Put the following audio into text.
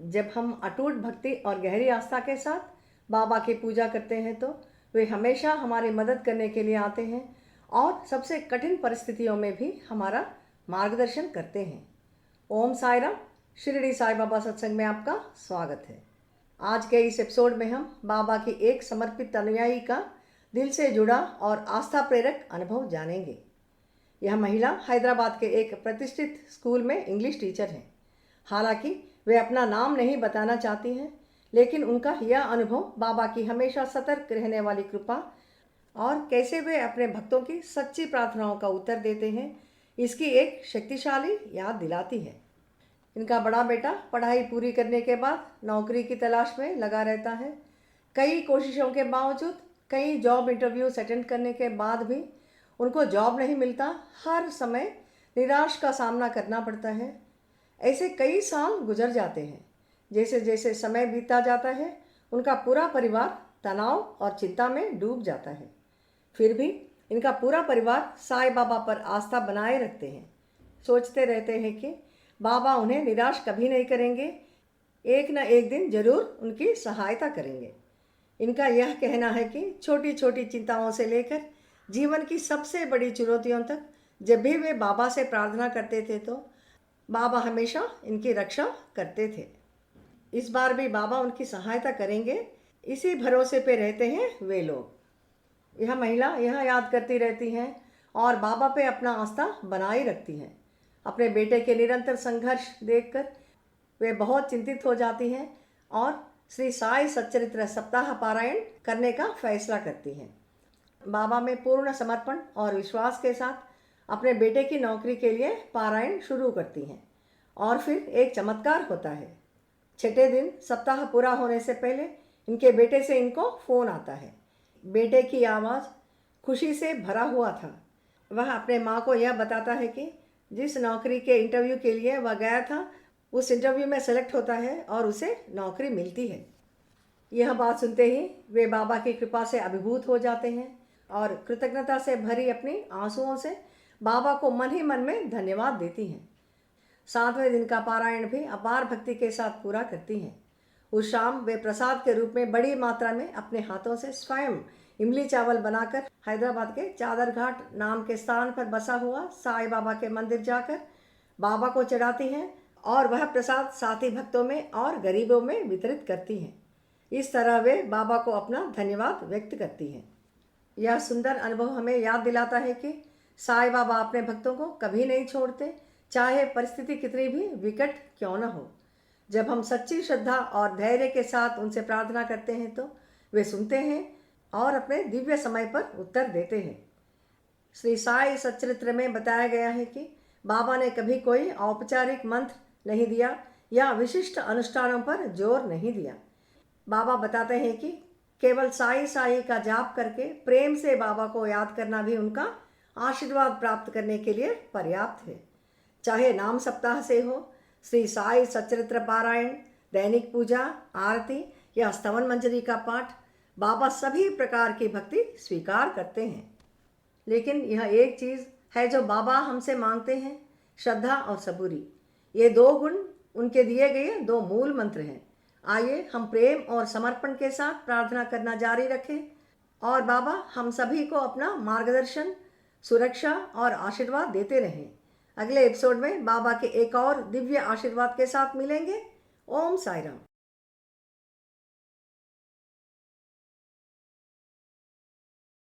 जब हम अटूट भक्ति और गहरी आस्था के साथ बाबा की पूजा करते हैं तो वे हमेशा हमारी मदद करने के लिए आते हैं और सबसे कठिन परिस्थितियों में भी हमारा मार्गदर्शन करते हैं। ओम साई राम। शिरडी साई बाबा सत्संग में आपका स्वागत है। आज के इस एपिसोड में हम बाबा की एक समर्पित अनुयायी का दिल से जुड़ा और आस्था प्रेरक अनुभव जानेंगे। यह महिला हैदराबाद के एक प्रतिष्ठित स्कूल में इंग्लिश टीचर हैं। हालांकि वे अपना नाम नहीं बताना चाहती हैं, लेकिन उनका यह अनुभव बाबा की हमेशा सतर्क रहने वाली कृपा और कैसे वे अपने भक्तों की सच्ची प्रार्थनाओं का उत्तर देते हैं, इसकी एक शक्तिशाली याद दिलाती है। इनका बड़ा बेटा पढ़ाई पूरी करने के बाद नौकरी की तलाश में लगा रहता है। कई कोशिशों के बावजूद, कई जॉब इंटरव्यूज अटेंड करने के बाद भी उनको जॉब नहीं मिलता। हर समय निराश का सामना करना पड़ता है। ऐसे कई साल गुजर जाते हैं। जैसे जैसे समय बीतता जाता है, उनका पूरा परिवार तनाव और चिंता में डूब जाता है। फिर भी इनका पूरा परिवार साईं बाबा पर आस्था बनाए रखते हैं। सोचते रहते हैं कि बाबा उन्हें निराश कभी नहीं करेंगे, एक न एक दिन जरूर उनकी सहायता करेंगे। इनका यह कहना है कि छोटी छोटी चिंताओं से लेकर जीवन की सबसे बड़ी चुनौतियों तक जब भी वे बाबा से प्रार्थना करते थे तो बाबा हमेशा इनकी रक्षा करते थे। इस बार भी बाबा उनकी सहायता करेंगे, इसी भरोसे पे रहते हैं वे लोग। यह महिला यह याद करती रहती हैं और बाबा पे अपना आस्था बनाए रखती हैं। अपने बेटे के निरंतर संघर्ष देखकर वे बहुत चिंतित हो जाती हैं और श्री साई सच्चरित्र सप्ताह पारायण करने का फैसला करती हैं। बाबा में पूर्ण समर्पण और विश्वास के साथ अपने बेटे की नौकरी के लिए पारायण शुरू करती हैं और फिर एक चमत्कार होता है। छठे दिन सप्ताह पूरा होने से पहले इनके बेटे से इनको फ़ोन आता है। बेटे की आवाज़ खुशी से भरा हुआ था। वह अपने माँ को यह बताता है कि जिस नौकरी के इंटरव्यू के लिए वह गया था, उस इंटरव्यू में सेलेक्ट होता है और उसे नौकरी मिलती है। यह बात सुनते ही वे बाबा की कृपा से अभिभूत हो जाते हैं और कृतज्ञता से भरी अपनी आंसुओं से बाबा को मन ही मन में धन्यवाद देती हैं। 7वें दिन का पारायण भी अपार भक्ति के साथ पूरा करती हैं। उस शाम वे प्रसाद के रूप में बड़ी मात्रा में अपने हाथों से स्वयं इमली चावल बनाकर हैदराबाद के चादर घाट नाम के स्थान पर बसा हुआ साईं बाबा के मंदिर जाकर बाबा को चढ़ाती हैं और वह प्रसाद साथी भक्तों में और गरीबों में वितरित करती हैं। इस तरह वे बाबा को अपना धन्यवाद व्यक्त करती हैं। यह सुंदर अनुभव हमें याद दिलाता है कि साईं बाबा अपने भक्तों को कभी नहीं छोड़ते, चाहे परिस्थिति कितनी भी विकट क्यों न हो। जब हम सच्ची श्रद्धा और धैर्य के साथ उनसे प्रार्थना करते हैं तो वे सुनते हैं और अपने दिव्य समय पर उत्तर देते हैं। श्री साई सच्चरित्र में बताया गया है कि बाबा ने कभी कोई औपचारिक मंत्र नहीं दिया या विशिष्ट अनुष्ठानों पर जोर नहीं दिया। बाबा बताते हैं कि केवल साई साई का जाप करके प्रेम से बाबा को याद करना भी उनका आशीर्वाद प्राप्त करने के लिए पर्याप्त है। चाहे नाम सप्ताह से हो, श्री साई सच्चरित्र पारायण, दैनिक पूजा, आरती या स्तवन मंजरी का पाठ, बाबा सभी प्रकार की भक्ति स्वीकार करते हैं। लेकिन यह एक चीज़ है जो बाबा हमसे मांगते हैं, श्रद्धा और सबूरी। ये दो गुण उनके दिए गए दो मूल मंत्र हैं। आइए हम प्रेम और समर्पण के साथ प्रार्थना करना जारी रखें और बाबा हम सभी को अपना मार्गदर्शन, सुरक्षा और आशीर्वाद देते रहें। अगले एपिसोड में बाबा के एक और दिव्य आशीर्वाद के साथ मिलेंगे। ओम साई राम।